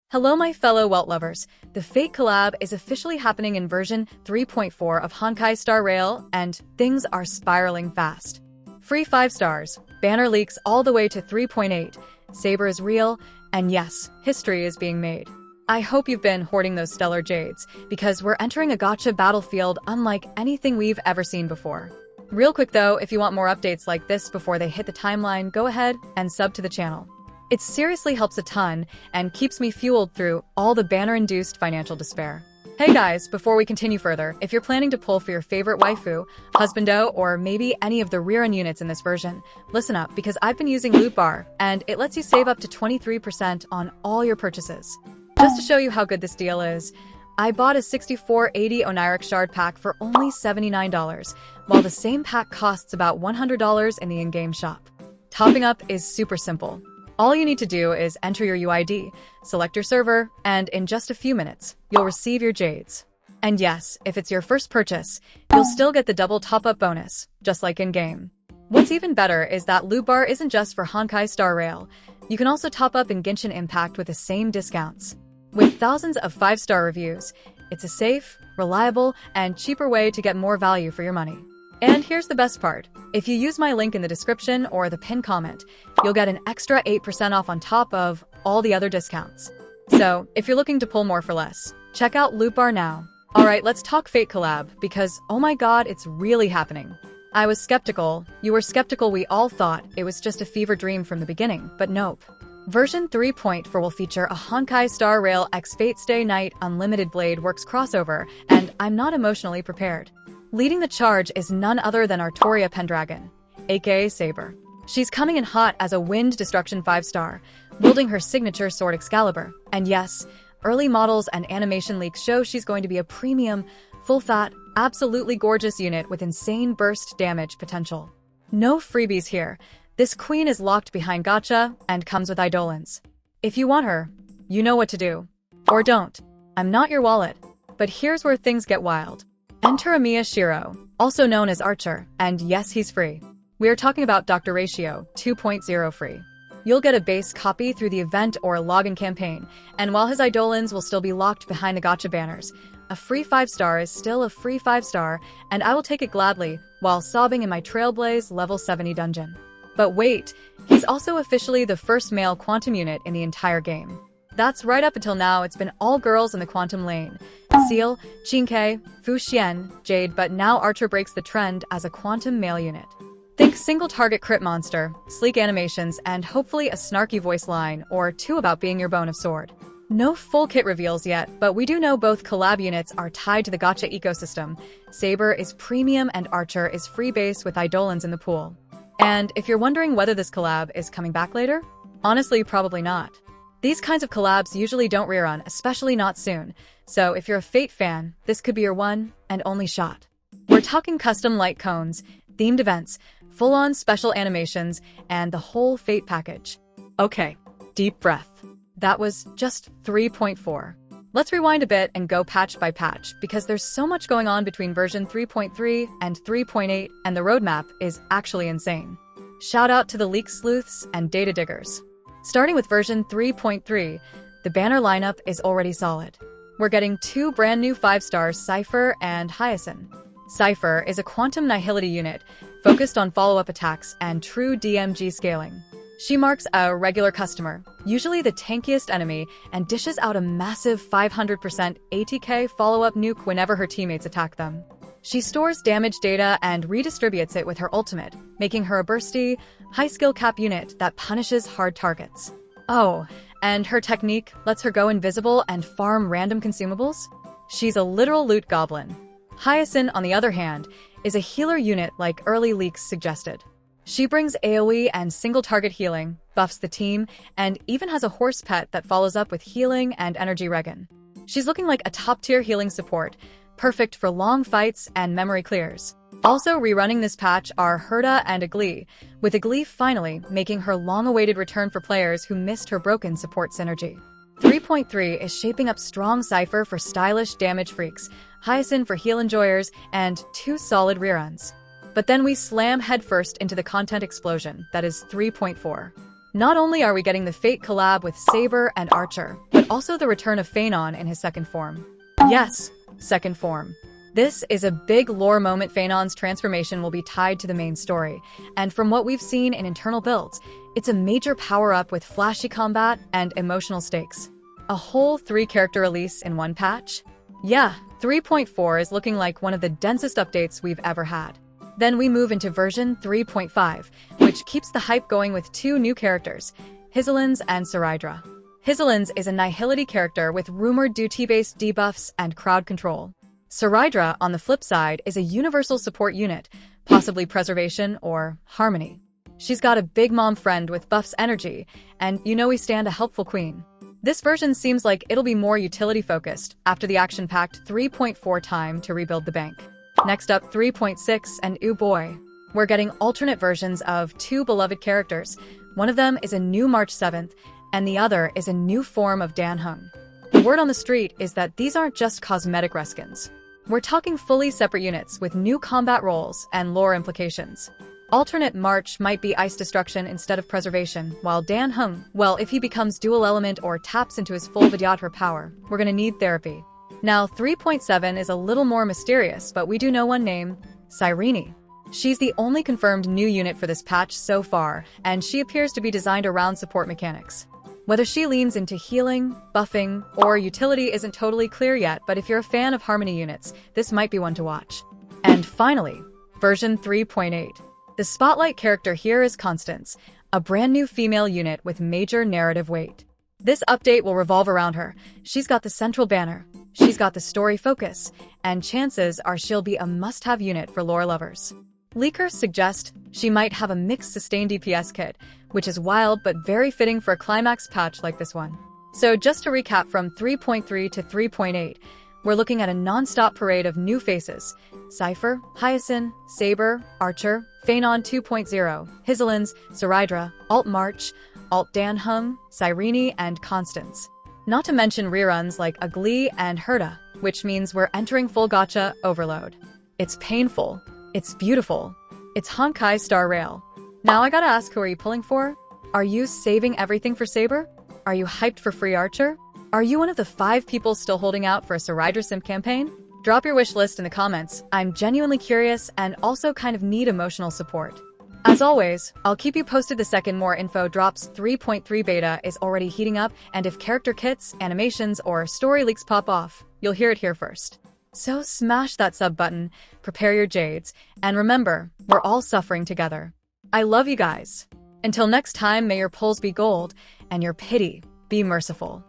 Hello my fellow Welt lovers, the Fate Collab is officially happening in version 3.4 of Honkai Star Rail, and things are spiraling fast. Free 5 stars, banner leaks all the way to 3.8, Saber is real, and yes, history is being made. I hope you've been hoarding those stellar jades, because we're entering a gacha battlefield unlike anything we've ever seen before. Real quick though, if you want more updates like this before they hit the timeline, go ahead and sub to the channel. It seriously helps a ton and keeps me fueled through all the banner-induced financial despair. Hey guys, before we continue further, if you're planning to pull for your favorite waifu, husbando, or maybe any of the Rerun units in this version, listen up because I've been using Loot Bar, and it lets you save up to 23% on all your purchases. Just to show you how good this deal is, I bought a 6480 Oneiric shard pack for only $79, while the same pack costs about $100 in the in-game shop. Topping up is super simple. All you need to do is enter your UID, select your server, and in just a few minutes, you'll receive your jades. And yes, if it's your first purchase, you'll still get the double top-up bonus, just like in-game. What's even better is that Loot Bar isn't just for Honkai Star Rail. You can also top up in Genshin Impact with the same discounts. With thousands of 5-star reviews, it's a safe, reliable, and cheaper way to get more value for your money. And here's the best part. If you use my link in the description or the pinned comment, you'll get an extra 8% off on top of all the other discounts. So, if you're looking to pull more for less, check out Loot Bar now. Alright, let's talk Fate Collab, because oh my god, it's really happening. I was skeptical, you were skeptical, we all thought it was just a fever dream from the beginning, but nope. Version 3.4 will feature a Honkai Star Rail x Fate Stay Night Unlimited Blade Works crossover, and I'm not emotionally prepared. Leading the charge is none other than Artoria Pendragon, aka Saber. She's coming in hot as a Wind Destruction 5-star, wielding her signature sword Excalibur. And yes, early models and animation leaks show she's going to be a premium, full-fat, absolutely gorgeous unit with insane burst damage potential. No freebies here. This queen is locked behind gacha and comes with Eidolons. If you want her, you know what to do. Or don't. I'm not your wallet. But here's where things get wild. Enter Amiya Shiro, also known as Archer, and yes, he's free. We are talking about Dr. Ratio 2.0 free. You'll get a base copy through the event or login campaign, and while his Eidolons will still be locked behind the gacha banners, a free 5-star is still a free 5-star, and I will take it gladly while sobbing in my Trailblaze level 70 dungeon. But wait, he's also officially the first male quantum unit in the entire game. That's right, up until now, it's been all girls in the quantum lane. Seal, Chinkei, Fu Xian, Jade, but now Archer breaks the trend as a quantum male unit. Think single target crit monster, sleek animations, and hopefully a snarky voice line or two about being your bone of sword. No full kit reveals yet, but we do know both collab units are tied to the gacha ecosystem. Saber is premium and Archer is free base with Eidolons in the pool. And if you're wondering whether this collab is coming back later, honestly, probably not. These kinds of collabs usually don't rerun, especially not soon, so if you're a Fate fan, this could be your one and only shot. We're talking custom light cones, themed events, full-on special animations, and the whole Fate package. Okay, deep breath. That was just 3.4. Let's rewind a bit and go patch by patch, because there's so much going on between version 3.3 and 3.8, and the roadmap is actually insane. Shout out to the leak sleuths and data diggers. Starting with version 3.3, the banner lineup is already solid. We're getting 2 brand new 5-stars, Cypher and Hyacinth. Cypher is a quantum nihility unit focused on follow-up attacks and true DMG scaling. She marks a regular customer, usually the tankiest enemy, and dishes out a massive 500% ATK follow-up nuke whenever her teammates attack them. She stores damage data and redistributes it with her ultimate, making her a bursty, high-skill cap unit that punishes hard targets. Oh, and her technique lets her go invisible and farm random consumables? She's a literal loot goblin. Hyacinth, on the other hand, is a healer unit like early leaks suggested. She brings AoE and single-target healing, buffs the team, and even has a horse pet that follows up with healing and energy regen. She's looking like a top-tier healing support, perfect for long fights and memory clears. Also rerunning this patch are Herta and Igli, with Igli finally making her long-awaited return for players who missed her broken support synergy. 3.3 is shaping up strong Cypher for stylish damage freaks, Hyacinth for heal enjoyers, and 2 solid reruns. But then we slam headfirst into the content explosion that is 3.4. Not only are we getting the Fate collab with Saber and Archer, but also the return of Phanon in his second form. Yes, second form. This is a big lore moment. Phanon's transformation will be tied to the main story, and from what we've seen in internal builds, it's a major power-up with flashy combat and emotional stakes. A whole 3-character release in one patch? Yeah, 3.4 is looking like one of the densest updates we've ever had. Then we move into version 3.5, which keeps the hype going with 2 new characters, Hyzelins and Saridra. Hyzelins is a Nihility character with rumored duty-based debuffs and crowd control. Saridra, on the flip side, is a universal support unit, possibly preservation or harmony. She's got a big mom friend with buffs energy, and you know we stand a helpful queen. This version seems like it'll be more utility-focused after the action-packed 3.4 time to rebuild the bank. Next up, 3.6, and ooh boy. We're getting alternate versions of 2 beloved characters. One of them is a new March 7th, and the other is a new form of Dan Heng. The word on the street is that these aren't just cosmetic reskins. We're talking fully separate units with new combat roles and lore implications. Alternate March might be ice destruction instead of preservation, while Dan Heng, well, if he becomes dual element or taps into his full Vidyadhara power, we're gonna need therapy. Now, 3.7 is a little more mysterious, but we do know one name, Cyrene. She's the only confirmed new unit for this patch so far, and she appears to be designed around support mechanics. Whether she leans into healing, buffing, or utility isn't totally clear yet, but if you're a fan of Harmony units, this might be one to watch. And finally, version 3.8. The spotlight character here is Constance, a brand new female unit with major narrative weight. This update will revolve around her. She's got the central banner, she's got the story focus, and chances are she'll be a must-have unit for lore lovers. Leakers suggest she might have a mixed sustained DPS kit, which is wild but very fitting for a climax patch like this one. So just to recap from 3.3 to 3.8, we're looking at a non-stop parade of new faces. Cypher, Hyacinth, Saber, Archer, Phanon 2.0, Hyzelins, Saridra, Alt March, Alt Dan Heng, Cyrene, and Constance. Not to mention reruns like Ugly and Herta, which means we're entering full gacha overload. It's painful. It's beautiful. It's Honkai Star Rail. Now I gotta ask, who are you pulling for? Are you saving everything for Saber? Are you hyped for free Archer? Are you one of the 5 people still holding out for a Saridra simp campaign? Drop your wish list in the comments. I'm genuinely curious and also kind of need emotional support. As always, I'll keep you posted the second more info drops. 3.3 beta is already heating up, and if character kits, animations, or story leaks pop off, you'll hear it here first. So smash that sub button, prepare your jades, and remember, we're all suffering together. I love you guys. Until next time, may your pulls be gold, and your pity be merciful.